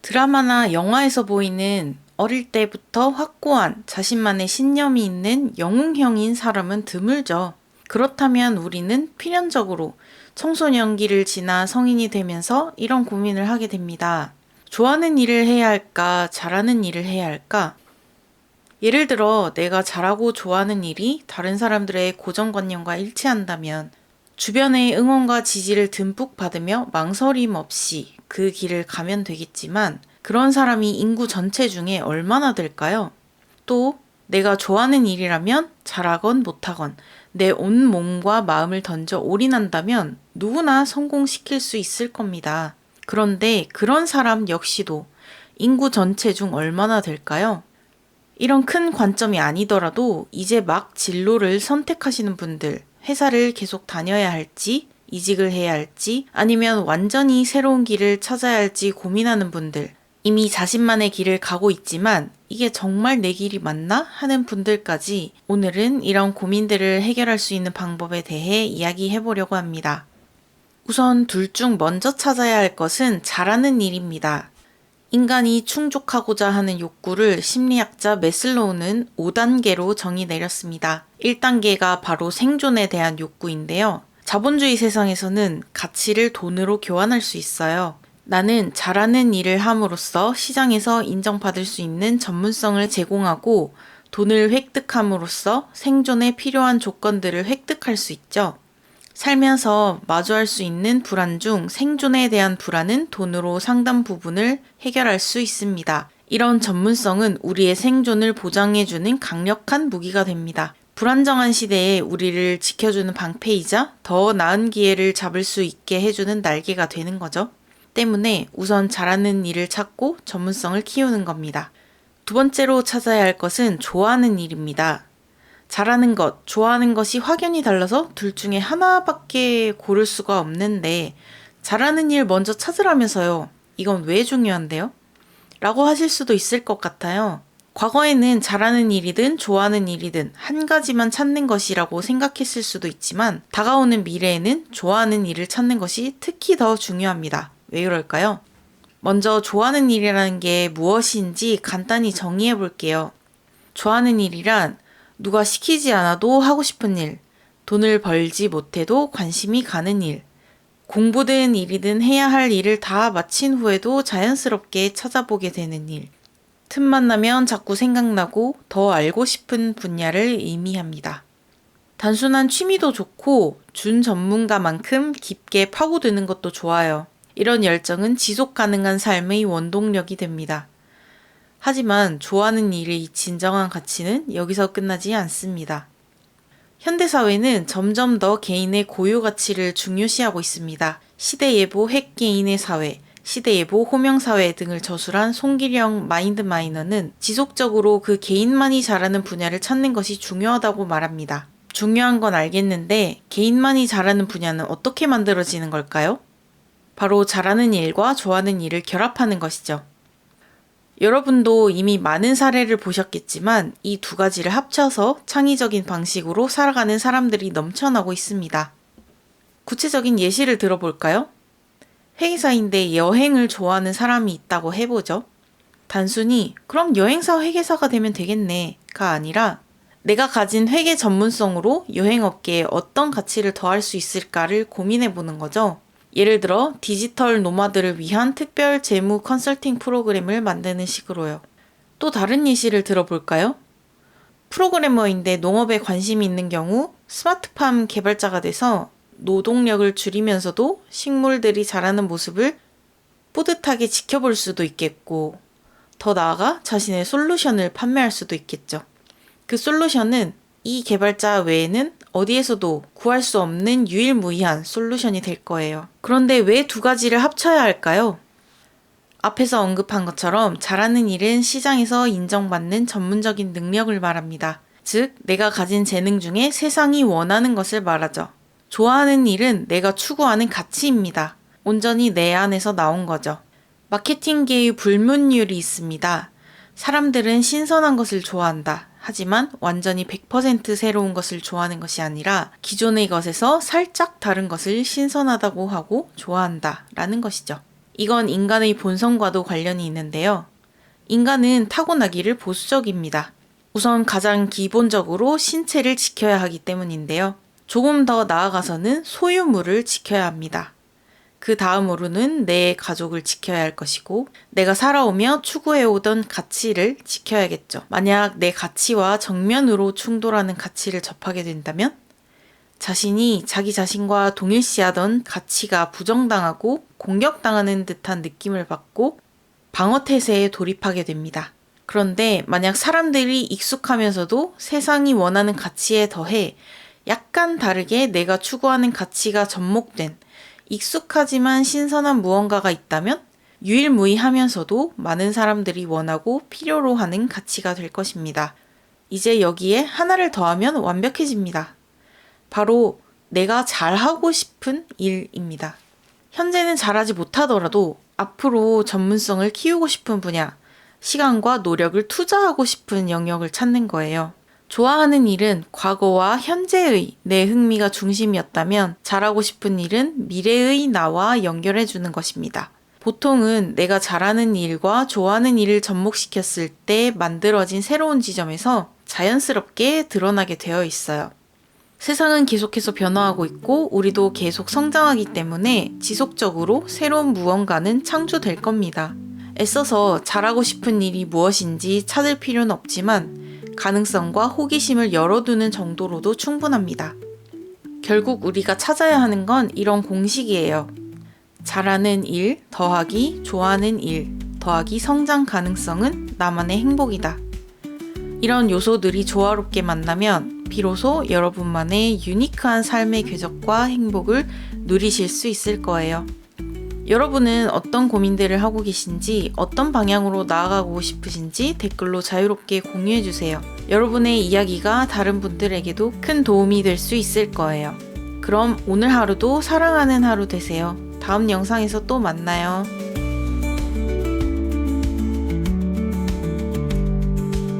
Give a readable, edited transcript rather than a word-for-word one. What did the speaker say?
드라마나 영화에서 보이는 어릴 때부터 확고한 자신만의 신념이 있는 영웅형인 사람은 드물죠. 그렇다면 우리는 필연적으로 청소년기를 지나 성인이 되면서 이런 고민을 하게 됩니다. 좋아하는 일을 해야 할까, 잘하는 일을 해야 할까? 예를 들어 내가 잘하고 좋아하는 일이 다른 사람들의 고정관념과 일치한다면 주변의 응원과 지지를 듬뿍 받으며 망설임 없이 그 길을 가면 되겠지만 그런 사람이 인구 전체 중에 얼마나 될까요? 또 내가 좋아하는 일이라면 잘하건 못하건 내 온 몸과 마음을 던져 올인한다면 누구나 성공시킬 수 있을 겁니다. 그런데 그런 사람 역시도 인구 전체 중 얼마나 될까요? 이런 큰 관점이 아니더라도 이제 막 진로를 선택하시는 분들, 회사를 계속 다녀야 할지, 이직을 해야 할지, 아니면 완전히 새로운 길을 찾아야 할지 고민하는 분들, 이미 자신만의 길을 가고 있지만 이게 정말 내 길이 맞나? 하는 분들까지 오늘은 이런 고민들을 해결할 수 있는 방법에 대해 이야기해 보려고 합니다. 우선 둘 중 먼저 찾아야 할 것은 잘하는 일입니다. 인간이 충족하고자 하는 욕구를 심리학자 매슬로우는 5단계로 정의 내렸습니다. 1단계가 바로 생존에 대한 욕구인데요. 자본주의 세상에서는 가치를 돈으로 교환할 수 있어요. 나는 잘하는 일을 함으로써 시장에서 인정받을 수 있는 전문성을 제공하고 돈을 획득함으로써 생존에 필요한 조건들을 획득할 수 있죠. 살면서 마주할 수 있는 불안 중 생존에 대한 불안은 돈으로 상당 부분을 해결할 수 있습니다. 이런 전문성은 우리의 생존을 보장해주는 강력한 무기가 됩니다. 불안정한 시대에 우리를 지켜주는 방패이자 더 나은 기회를 잡을 수 있게 해주는 날개가 되는 거죠. 때문에 우선 잘하는 일을 찾고 전문성을 키우는 겁니다. 두 번째로 찾아야 할 것은 좋아하는 일입니다. 잘하는 것, 좋아하는 것이 확연히 달라서 둘 중에 하나밖에 고를 수가 없는데 잘하는 일 먼저 찾으라면서요. 이건 왜 중요한데요? 라고 하실 수도 있을 것 같아요. 과거에는 잘하는 일이든 좋아하는 일이든 한 가지만 찾는 것이라고 생각했을 수도 있지만 다가오는 미래에는 좋아하는 일을 찾는 것이 특히 더 중요합니다. 왜 그럴까요? 먼저 좋아하는 일이라는 게 무엇인지 간단히 정의해 볼게요. 좋아하는 일이란 누가 시키지 않아도 하고 싶은 일, 돈을 벌지 못해도 관심이 가는 일, 공부든 일이든 해야 할 일을 다 마친 후에도 자연스럽게 찾아보게 되는 일, 틈만 나면 자꾸 생각나고 더 알고 싶은 분야를 의미합니다. 단순한 취미도 좋고 준 전문가만큼 깊게 파고드는 것도 좋아요. 이런 열정은 지속 가능한 삶의 원동력이 됩니다. 하지만 좋아하는 일의 진정한 가치는 여기서 끝나지 않습니다. 현대사회는 점점 더 개인의 고유 가치를 중요시하고 있습니다. 시대예보 핵개인의 사회, 시대예보 호명사회 등을 저술한 송기령 마인드마이너는 지속적으로 그 개인만이 잘하는 분야를 찾는 것이 중요하다고 말합니다. 중요한 건 알겠는데 개인만이 잘하는 분야는 어떻게 만들어지는 걸까요? 바로 잘하는 일과 좋아하는 일을 결합하는 것이죠. 여러분도 이미 많은 사례를 보셨겠지만 이 두 가지를 합쳐서 창의적인 방식으로 살아가는 사람들이 넘쳐나고 있습니다. 구체적인 예시를 들어볼까요? 회계사인데 여행을 좋아하는 사람이 있다고 해보죠. 단순히 그럼 여행사 회계사가 되면 되겠네가 아니라 내가 가진 회계 전문성으로 여행업계에 어떤 가치를 더할 수 있을까를 고민해보는 거죠. 예를 들어 디지털 노마드를 위한 특별 재무 컨설팅 프로그램을 만드는 식으로요. 또 다른 예시를 들어볼까요? 프로그래머인데 농업에 관심이 있는 경우 스마트팜 개발자가 돼서 노동력을 줄이면서도 식물들이 자라는 모습을 뿌듯하게 지켜볼 수도 있겠고 더 나아가 자신의 솔루션을 판매할 수도 있겠죠. 그 솔루션은 이 개발자 외에는 어디에서도 구할 수 없는 유일무이한 솔루션이 될 거예요. 그런데 왜 두 가지를 합쳐야 할까요? 앞에서 언급한 것처럼 잘하는 일은 시장에서 인정받는 전문적인 능력을 말합니다. 즉, 내가 가진 재능 중에 세상이 원하는 것을 말하죠. 좋아하는 일은 내가 추구하는 가치입니다. 온전히 내 안에서 나온 거죠. 마케팅계의 불문율이 있습니다. 사람들은 신선한 것을 좋아한다. 하지만 완전히 100% 새로운 것을 좋아하는 것이 아니라 기존의 것에서 살짝 다른 것을 신선하다고 하고 좋아한다 라는 것이죠. 이건 인간의 본성과도 관련이 있는데요. 인간은 타고나기를 보수적입니다. 우선 가장 기본적으로 신체를 지켜야 하기 때문인데요. 조금 더 나아가서는 소유물을 지켜야 합니다. 그 다음으로는 내 가족을 지켜야 할 것이고, 내가 살아오며 추구해오던 가치를 지켜야겠죠. 만약 내 가치와 정면으로 충돌하는 가치를 접하게 된다면 자신이 자기 자신과 동일시하던 가치가 부정당하고 공격당하는 듯한 느낌을 받고 방어태세에 돌입하게 됩니다. 그런데 만약 사람들이 익숙하면서도 세상이 원하는 가치에 더해 약간 다르게 내가 추구하는 가치가 접목된 익숙하지만 신선한 무언가가 있다면 유일무이하면서도 많은 사람들이 원하고 필요로 하는 가치가 될 것입니다. 이제 여기에 하나를 더하면 완벽해집니다. 바로 내가 잘하고 싶은 일입니다. 현재는 잘하지 못하더라도 앞으로 전문성을 키우고 싶은 분야, 시간과 노력을 투자하고 싶은 영역을 찾는 거예요. 좋아하는 일은 과거와 현재의 내 흥미가 중심이었다면 잘하고 싶은 일은 미래의 나와 연결해 주는 것입니다. 보통은 내가 잘하는 일과 좋아하는 일을 접목시켰을 때 만들어진 새로운 지점에서 자연스럽게 드러나게 되어 있어요. 세상은 계속해서 변화하고 있고 우리도 계속 성장하기 때문에 지속적으로 새로운 무언가는 창조될 겁니다. 애써서 잘하고 싶은 일이 무엇인지 찾을 필요는 없지만 가능성과 호기심을 열어두는 정도로도 충분합니다. 결국 우리가 찾아야 하는 건 이런 공식이에요. 잘하는 일 더하기 좋아하는 일 더하기 성장 가능성은 나만의 행복이다. 이런 요소들이 조화롭게 만나면 비로소 여러분만의 유니크한 삶의 궤적과 행복을 누리실 수 있을 거예요. 여러분은 어떤 고민들을 하고 계신지, 어떤 방향으로 나아가고 싶으신지 댓글로 자유롭게 공유해주세요. 여러분의 이야기가 다른 분들에게도 큰 도움이 될 수 있을 거예요. 그럼 오늘 하루도 사랑하는 하루 되세요. 다음 영상에서 또 만나요.